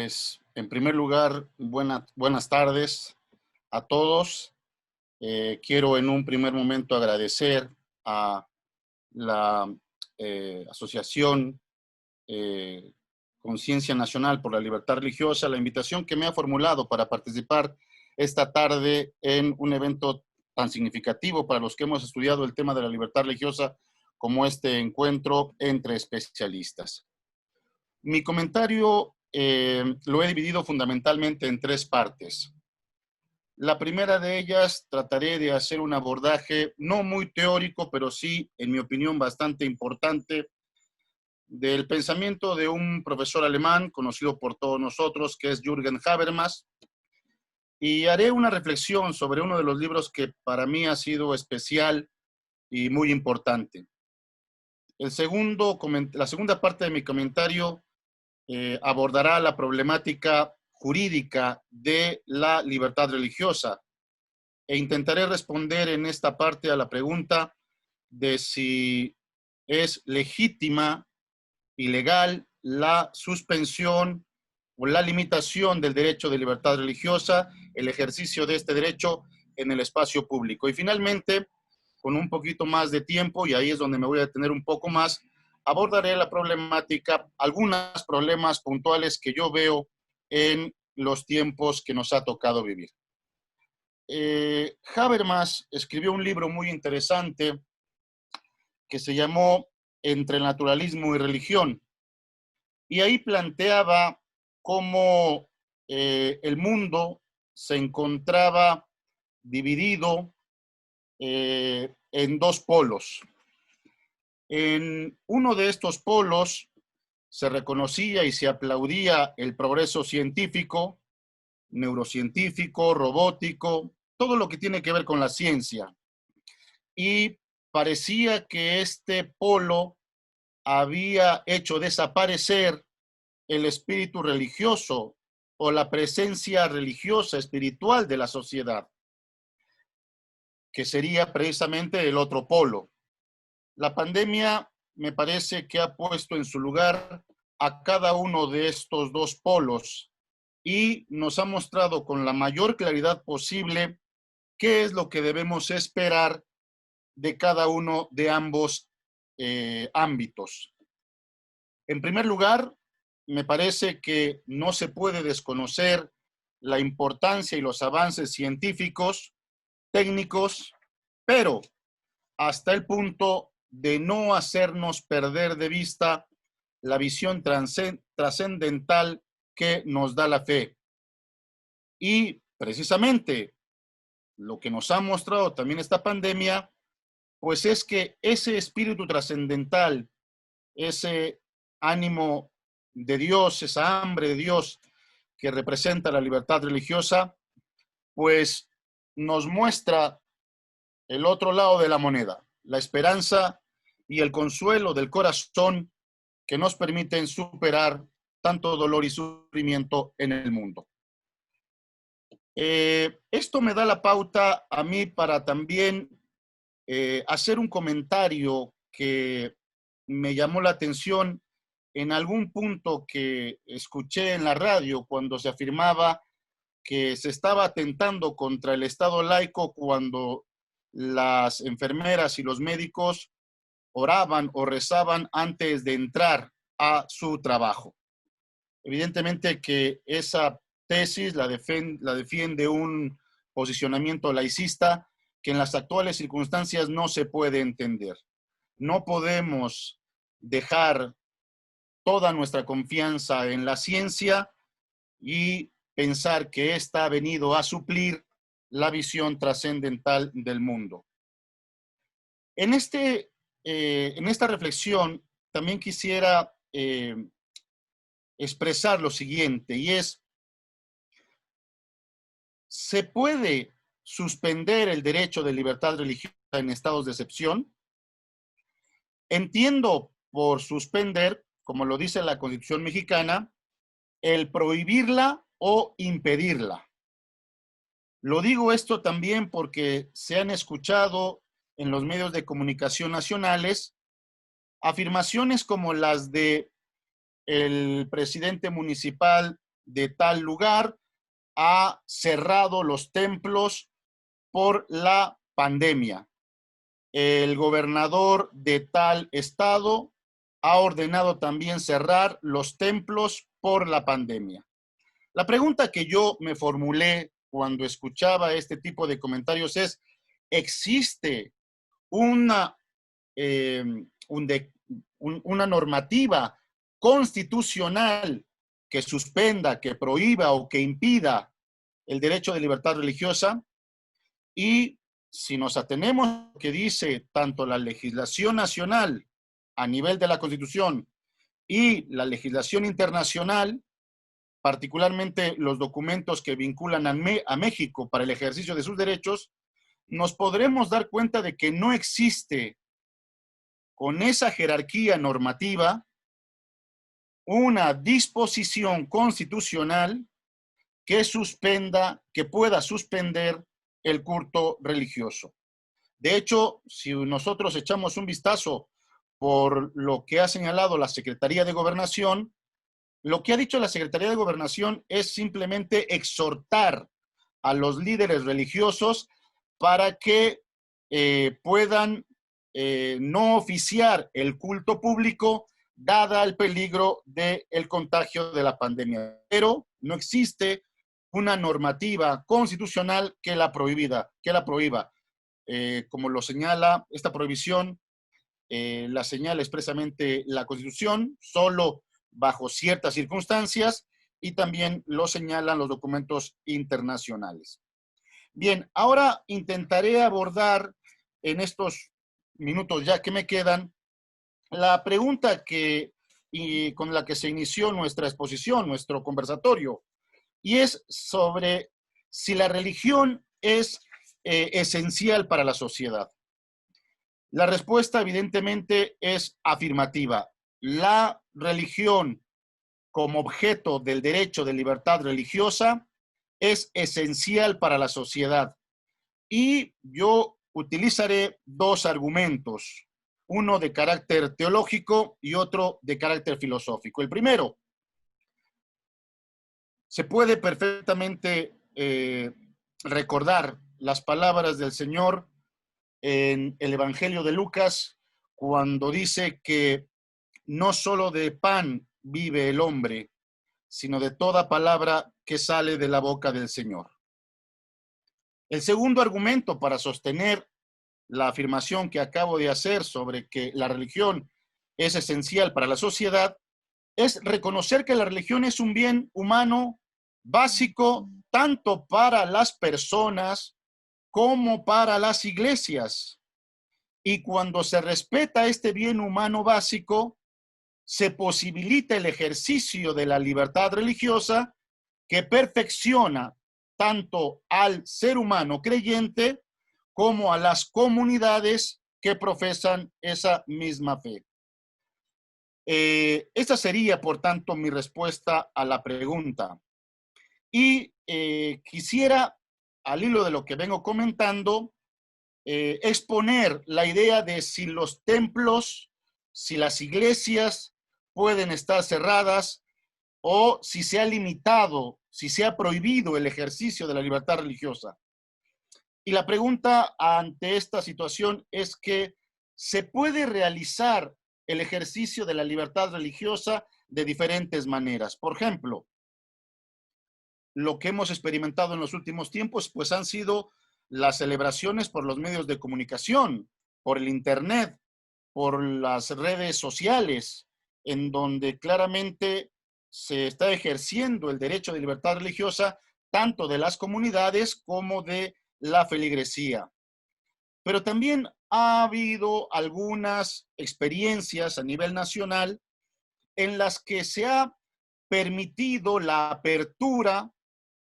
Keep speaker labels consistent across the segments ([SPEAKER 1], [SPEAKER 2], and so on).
[SPEAKER 1] Pues, en primer lugar, buenas tardes a todos. Quiero en un primer momento agradecer a la Asociación eh, Conciencia Nacional por la Libertad Religiosa la invitación que me ha formulado para participar esta tarde en un evento tan significativo para los que hemos estudiado el tema de la libertad religiosa como este encuentro entre especialistas. Mi comentario lo he dividido fundamentalmente en tres partes. La primera de ellas trataré de hacer un abordaje no muy teórico, pero sí, en mi opinión, bastante importante del pensamiento de un profesor alemán conocido por todos nosotros, que es Jürgen Habermas, y haré una reflexión sobre uno de los libros que para mí ha sido especial y muy importante. La segunda parte de mi comentario abordará la problemática jurídica de la libertad religiosa e intentaré responder en esta parte a la pregunta de si es legítima y legal la suspensión o la limitación del derecho de libertad religiosa, el ejercicio de este derecho en el espacio público. Y finalmente, con un poquito más de tiempo, y ahí es donde me voy a detener un poco más, abordaré la problemática, algunos problemas puntuales que yo veo en los tiempos que nos ha tocado vivir. Habermas escribió un libro muy interesante que se llamó Entre naturalismo y religión, y ahí planteaba cómo el mundo se encontraba dividido en dos polos. En uno de estos polos se reconocía y se aplaudía el progreso científico, neurocientífico, robótico, todo lo que tiene que ver con la ciencia. Y parecía que este polo había hecho desaparecer el espíritu religioso o la presencia religiosa, espiritual de la sociedad, que sería precisamente el otro polo. La pandemia me parece que ha puesto en su lugar a cada uno de estos dos polos y nos ha mostrado con la mayor claridad posible qué es lo que debemos esperar de cada uno de ambos ámbitos. En primer lugar, me parece que no se puede desconocer la importancia y los avances científicos, técnicos, pero hasta el punto de no hacernos perder de vista la visión trascendental que nos da la fe. Y precisamente lo que nos ha mostrado también esta pandemia, pues es que ese espíritu trascendental, ese ánimo de Dios, esa hambre de Dios que representa la libertad religiosa, pues nos muestra el otro lado de la moneda, la esperanza y el consuelo del corazón que nos permiten superar tanto dolor y sufrimiento en el mundo. Esto me da la pauta a mí para también hacer un comentario que me llamó la atención en algún punto que escuché en la radio cuando se afirmaba que se estaba atentando contra el Estado laico cuando las enfermeras y los médicos oraban o rezaban antes de entrar a su trabajo. Evidentemente que esa tesis la defiende un posicionamiento laicista que en las actuales circunstancias no se puede entender. No podemos dejar toda nuestra confianza en la ciencia y pensar que ésta ha venido a suplir la visión trascendental del mundo. En esta reflexión también quisiera expresar lo siguiente, y es, ¿se puede suspender el derecho de libertad religiosa en estados de excepción? Entiendo por suspender, como lo dice la Constitución mexicana, el prohibirla o impedirla. Lo digo esto también porque se han escuchado en los medios de comunicación nacionales afirmaciones como las de el presidente municipal de tal lugar ha cerrado los templos por la pandemia. El gobernador de tal estado ha ordenado también cerrar los templos por la pandemia. La pregunta que yo me formulé cuando escuchaba este tipo de comentarios es, ¿existe una, eh, una normativa constitucional que suspenda, que prohíba o que impida el derecho de libertad religiosa? Y si nos atenemos a lo que dice tanto la legislación nacional a nivel de la Constitución y la legislación internacional, particularmente los documentos que vinculan a México para el ejercicio de sus derechos, nos podremos dar cuenta de que no existe con esa jerarquía normativa una disposición constitucional que suspenda, que pueda suspender el culto religioso. De hecho, si nosotros echamos un vistazo por lo que ha señalado la Secretaría de Gobernación, lo que ha dicho la Secretaría de Gobernación es simplemente exhortar a los líderes religiosos para que puedan no oficiar el culto público dada el peligro del contagio de la pandemia. Pero no existe una normativa constitucional que la prohíba. Como lo señala esta prohibición, la señala expresamente la Constitución, solo bajo ciertas circunstancias, y también lo señalan los documentos internacionales. Bien, ahora intentaré abordar en estos minutos ya que me quedan la pregunta con la que se inició nuestra exposición, nuestro conversatorio, y es sobre si la religión es esencial para la sociedad. La respuesta evidentemente es afirmativa. La religión como objeto del derecho de libertad religiosa es esencial para la sociedad. Y yo utilizaré dos argumentos, uno de carácter teológico y otro de carácter filosófico. El primero, se puede perfectamente recordar las palabras del Señor en el Evangelio de Lucas, cuando dice que no solo de pan vive el hombre, sino de toda palabra que sale de la boca del Señor. El segundo argumento para sostener la afirmación que acabo de hacer sobre que la religión es esencial para la sociedad es reconocer que la religión es un bien humano básico tanto para las personas como para las iglesias. Y cuando se respeta este bien humano básico, se posibilita el ejercicio de la libertad religiosa que perfecciona tanto al ser humano creyente como a las comunidades que profesan esa misma fe. Esta sería, por tanto, mi respuesta a la pregunta. Y quisiera, al hilo de lo que vengo comentando, exponer la idea de si los templos, si las iglesias pueden estar cerradas o si se ha limitado, si se ha prohibido el ejercicio de la libertad religiosa. Y la pregunta ante esta situación es que se puede realizar el ejercicio de la libertad religiosa de diferentes maneras. Por ejemplo, lo que hemos experimentado en los últimos tiempos, pues han sido las celebraciones por los medios de comunicación, por el Internet, por las redes sociales, en donde claramente se está ejerciendo el derecho de libertad religiosa tanto de las comunidades como de la feligresía. Pero también ha habido algunas experiencias a nivel nacional en las que se ha permitido la apertura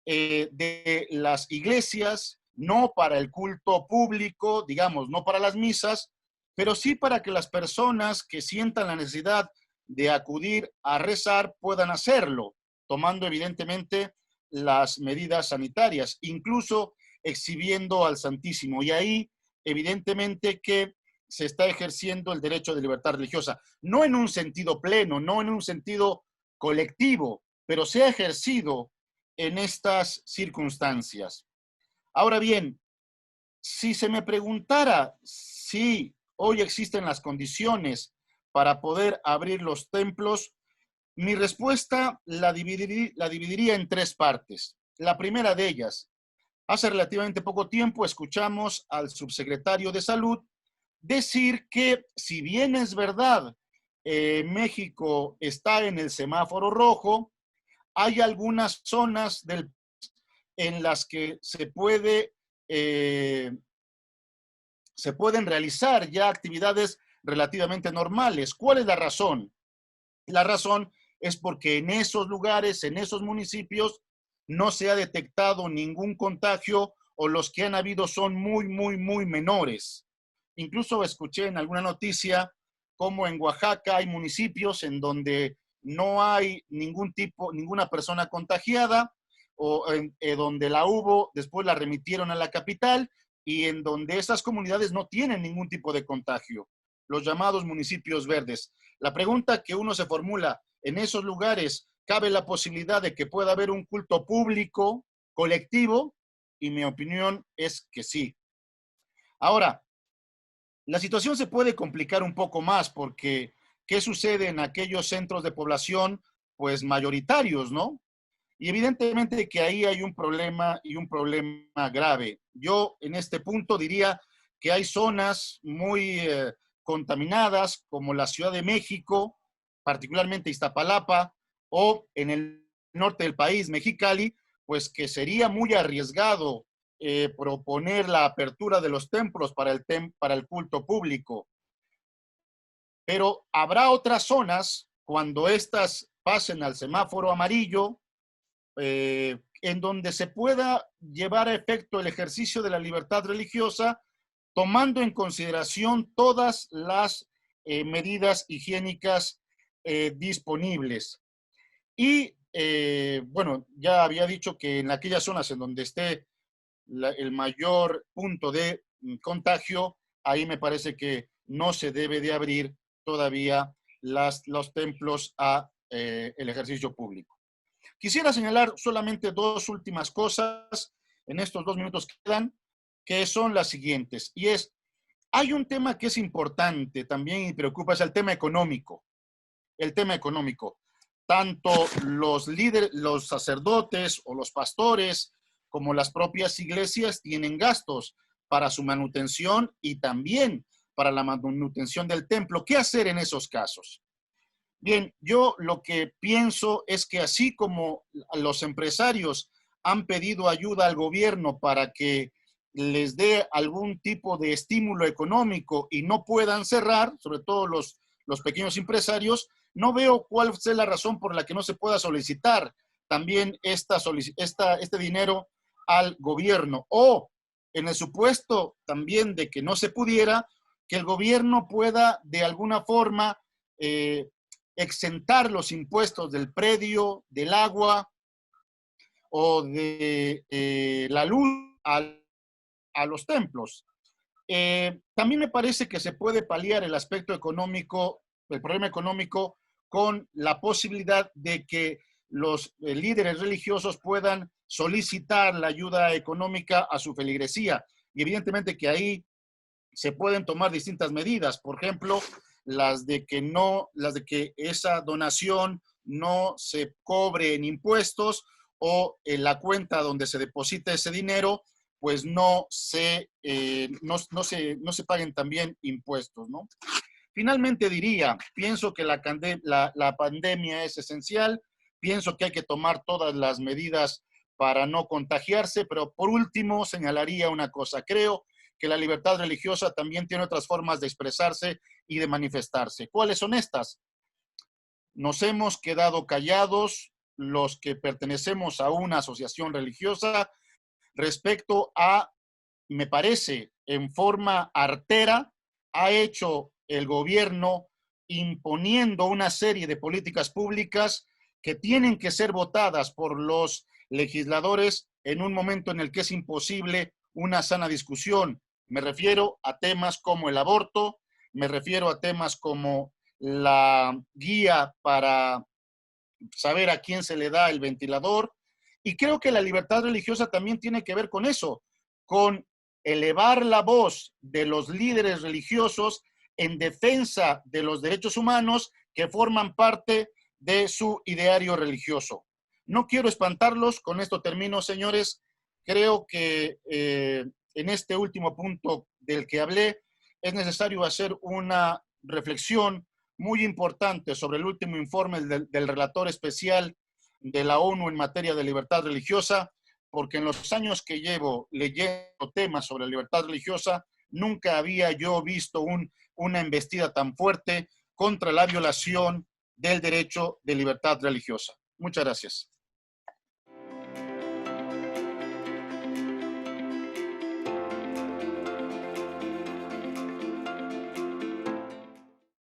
[SPEAKER 1] de las iglesias, no para el culto público, digamos, no para las misas, pero sí para que las personas que sientan la necesidad de acudir a rezar puedan hacerlo, tomando evidentemente las medidas sanitarias, incluso exhibiendo al Santísimo. Y ahí, evidentemente que se está ejerciendo el derecho de libertad religiosa, no en un sentido pleno, no en un sentido colectivo, pero se ha ejercido en estas circunstancias. Ahora bien, si se me preguntara si hoy existen las condiciones para poder abrir los templos, mi respuesta la dividiría en tres partes. La primera de ellas, hace relativamente poco tiempo escuchamos al subsecretario de Salud decir que si bien es verdad, México está en el semáforo rojo, hay algunas zonas en las que se pueden realizar ya actividades relativamente normales. ¿Cuál es la razón? La razón es porque en esos lugares, en esos municipios, no se ha detectado ningún contagio o los que han habido son muy menores. Incluso escuché en alguna noticia como en Oaxaca hay municipios en donde no hay ninguna persona contagiada o donde la hubo, después la remitieron a la capital y en donde esas comunidades no tienen ningún tipo de contagio, los llamados municipios verdes. La pregunta que uno se formula, ¿en esos lugares cabe la posibilidad de que pueda haber un culto público, colectivo? Y mi opinión es que sí. Ahora, la situación se puede complicar un poco más porque ¿qué sucede en aquellos centros de población pues mayoritarios, ¿no? Y evidentemente que ahí hay un problema y un problema grave. Yo en este punto diría que hay zonas muy contaminadas como la Ciudad de México, particularmente Iztapalapa, o en el norte del país, Mexicali, pues que sería muy arriesgado proponer la apertura de los templos para el culto público. Pero habrá otras zonas cuando estas pasen al semáforo amarillo, en donde se pueda llevar a efecto el ejercicio de la libertad religiosa, tomando en consideración todas las medidas higiénicas disponibles. Y bueno, ya había dicho que en aquellas zonas en donde esté el mayor punto de contagio, ahí me parece que no se debe de abrir todavía los templos a el ejercicio público. Quisiera señalar solamente dos últimas cosas en estos 2 minutos que quedan, que son las siguientes. Y es, hay un tema que es importante también y preocupa, es el tema económico. El tema económico. Tanto los líderes, los sacerdotes o los pastores, como las propias iglesias tienen gastos para su manutención y también para la manutención del templo. ¿Qué hacer en esos casos? Bien, yo lo que pienso es que así como los empresarios han pedido ayuda al gobierno para que les dé algún tipo de estímulo económico y no puedan cerrar, sobre todo los pequeños empresarios, no veo cuál sea la razón por la que no se pueda solicitar también este dinero al gobierno. O en el supuesto también de que no se pudiera, que el gobierno pueda de alguna forma exentar los impuestos del predio, del agua o de la luz a los templos. También me parece que se puede paliar el aspecto económico, el problema económico, con la posibilidad de que los líderes religiosos puedan solicitar la ayuda económica a su feligresía. Y evidentemente que ahí se pueden tomar distintas medidas, por ejemplo, las de que esa donación no se cobre en impuestos o en la cuenta donde se deposita ese dinero, pues no se paguen también impuestos, ¿no? Finalmente diría, pienso que la pandemia es esencial, pienso que hay que tomar todas las medidas para no contagiarse, pero por último señalaría una cosa, creo que la libertad religiosa también tiene otras formas de expresarse y de manifestarse. ¿Cuáles son estas? Nos hemos quedado callados los que pertenecemos a una asociación religiosa respecto a, me parece, en forma artera, ha hecho el gobierno imponiendo una serie de políticas públicas que tienen que ser votadas por los legisladores en un momento en el que es imposible una sana discusión. Me refiero a temas como el aborto, me refiero a temas como la guía para saber a quién se le da el ventilador. Y creo que la libertad religiosa también tiene que ver con eso, con elevar la voz de los líderes religiosos en defensa de los derechos humanos que forman parte de su ideario religioso. No quiero espantarlos, con esto termino, señores. Creo que en este último punto del que hablé es necesario hacer una reflexión muy importante sobre el último informe del relator especial de la ONU en materia de libertad religiosa, porque en los años que llevo leyendo temas sobre libertad religiosa, nunca había yo visto una embestida tan fuerte contra la violación del derecho de libertad religiosa. Muchas gracias.